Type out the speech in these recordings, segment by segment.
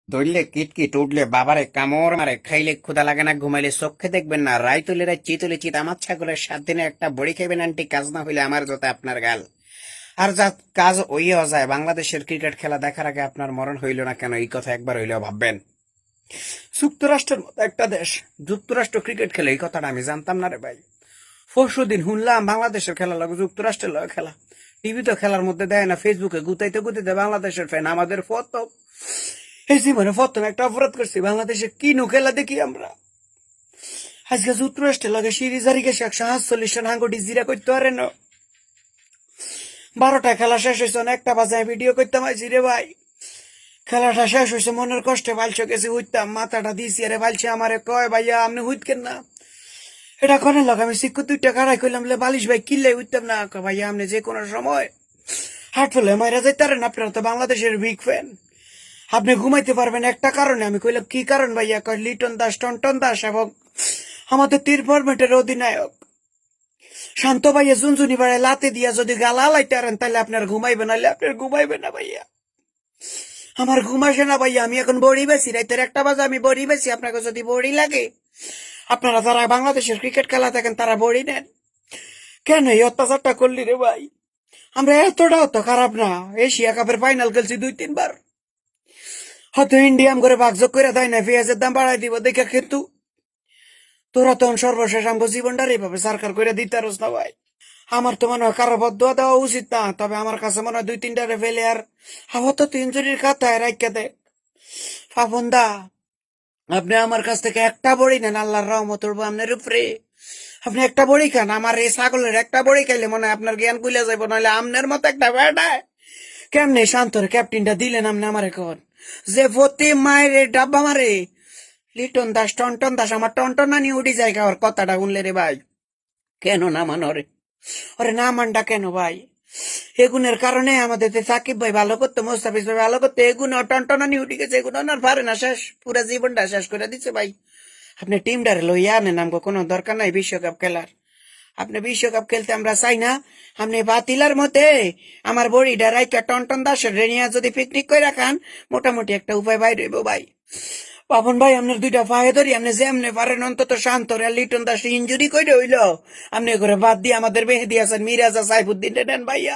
ধরলে কিটকিট উঠলে বাবারে কামড় মারে, খাইলে ক্ষুদা লাগে না, ঘুমাইলে চোখে দেখবেন না, রায় তুলে রায় চিতলে চিত, আমার ছাগলের 7 দিনে একটা বড়ি খাইবেন আন্টি, কাজ না হইলে আমার যত আপনার গাল। আর যা কাজ ওইও যায়, বাংলাদেশের ক্রিকেট খেলা দেখার আগে আপনার মরণ হইল না কেন, এই কথা একবার হইলেও ভাববেন। যুক্তরাষ্ট্রের মতো একটা দেশ, যুক্তরাষ্ট্র ক্রিকেট খেলে, এই কথাটা আমি জানতাম না রে ভাই। পরশুদিন শুনলাম বাংলাদেশের খেলা লাগে যুক্তরাষ্ট্রের লগে খেলা। টিভি তো খেলার মধ্যে দেয় না, ফেসবুকে গুতাইতে গুতাইতে বাংলাদেশের ফ্যান আমাদের ফতো। এই জীবনে প্রথম একটা অপরাধ করছি, বাংলাদেশে কি নো খেলা দেখি আমরা। আজকে যুক্তরাষ্ট্রের লগে সিরিজ হারি গেছে 148 রান, হাঙ্গুটি জিরা করতে পারে না। 12টা খেলা শেষ হয়েছে, 1টা বাজায় ভিডিও করতাম আইছি রে ভাই। খেলাটা শেষ হয়েছে, মনের কষ্টে বালছ গেছি, হইতাম মাথাটা দিছি, আরে বালছে আমারে কয় ভাইয়া আপনি হইতেন না, এটা কনে লগ আমি শিক্ষক 2টা কারাই কইলাম, বালিশ ভাই কিনলে উঠতাম না, ভাইয়া আপনি যে কোনো সময় হাট ফেলে মাইরা যাইতারেন, আপনারা তো বাংলাদেশের বিগ ফ্যান, আপনি ঘুমাইতে পারবেন একটা কারণে। আমি কইলাম কি কারণ ভাইয়া? কয় লিটন দাস, টন্টন দাস এবং আমাদের 3 ফরম্যাটের অধিনায়ক শান্ত ভাইয়া জুনজুনি বাড়ায় লাতে দিয়া যদি গালা লাইতারেন তাহলে আপনার ঘুমাইবে, নাহলে আপনার ঘুমাইবে না ভাইয়া। আমার ঘুম আসে না ভাইয়া, আমি এখন বড়ি বেশি, রাইতের 1টা বাজে আমি বড়ি বেশি। আপনাকে যদি বড়ি লাগে, আপনারা যারা বাংলাদেশের ক্রিকেট খেলা দেখেন তারা বড়ি নেন কেন? এই অত্যাচারটা করলি রে ভাই। আমরা এতটাও তো খারাপ না, এশিয়া কাপের ফাইনাল খেলছি 2-3 বার। হয়তো ইন্ডিয়াম করে ভাগযোগ করে দেয় না, পেঁয়াজের দাম বাড়াই দিব দেখে, কিন্তু তোরা তখন সর্বশেষ আমগো জীবনটার এইভাবে সরকার করে দিতে পারস না ভাই। আমার তো মনে হয় কারো বদুয়া দেওয়া উচিত না, তবে আমার কাছে মনে হয় 2-3টারে ফেলে আর আপাতত ইঞ্জুরির খাতায় রাখতে দে। পাপন দা, আপনি আমার কাছ থেকে একটা বড়ি নেন, আল্লাহর রহমত হইবো আপনার উপরে। আপনি একটা বড়ি খান, আমার এই ছাগলের একটা বড়ি খাইলে মনে হয় আপনার জ্ঞান কুইলা যাইব, নাহলে আমনের মতো একটা বেড়ায় কেমনে শান্তর ক্যাপ্টেনটা দিলেন আপনি আমার এখন, যে প্রতি মায়ের ডাব্বা মারে। লিটন দাস, টন্টন দাস, আমার টন্টন না নিয়ে উঠি যায় ওর কথাটা শুনলে রে ভাই। কেন না মান ওরে? ওরে না মানটা কেন ভাই? এগুনের কারণে আমাদের সাকিব ভাই ভালো করতো, মোস্তাফিজ ভাই ভালো করতো, এগুন টন্টনা নিয়ে উঠে গেছে, এগুন আর পারে না, শেষ পুরা জীবনটা শেষ করে দিচ্ছে ভাই। আপনি টিমটারে লইয়া আনেন, আমাকে কোনো দরকার নাই বিশ্বকাপ খেলার। আপনি বিশ্বকাপ খেলতে আমরা চাই না। আপনি বাতিলার মতে আমার বড়িটা রাইকা টন্টন দাসের রেনিয়া যদি পিকনিক করে রাখান, মোটামুটি একটা উপায় বাইর হইব ভাই। পাপন ভাই, আপনার 2টা পায়ে ধরি, আপনি যেমনে পারেন অন্তত শান্ত আর লিটন দাস ইঞ্জুরি করে হইল আপনি করে বাদ দিয়ে আমাদের মেহেদি হাসান, মিরাজা, সাইফুদ্দিন নেন ভাইয়া,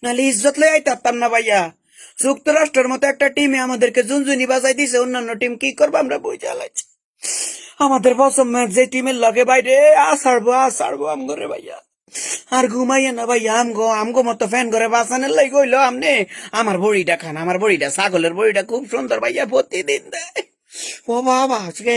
নাহলে ইজ্জত লই আইতাম না ভাইয়া। যুক্তরাষ্ট্রের মতো একটা টিমে আমাদেরকে জুনজুনি বাজাই দিছে, অন্যান্য টিম কি করবো আমরা বই চালাইছি। আমাদের পছন্দ যে টিমের লগে বাইরে আসাড়বো আমগরে ভাইয়া। আর ঘুমাইয়া না ভাইয়া, আমগো মতো ফ্যান করে বাঁচানোর লাই কইলো আমনে আমার বড়িটা খান, আমার বড়িটা ছাগলের বড়িটা খুব সুন্দর ভাইয়া, প্রতিদিন দেয়। ও বাবা, আজকে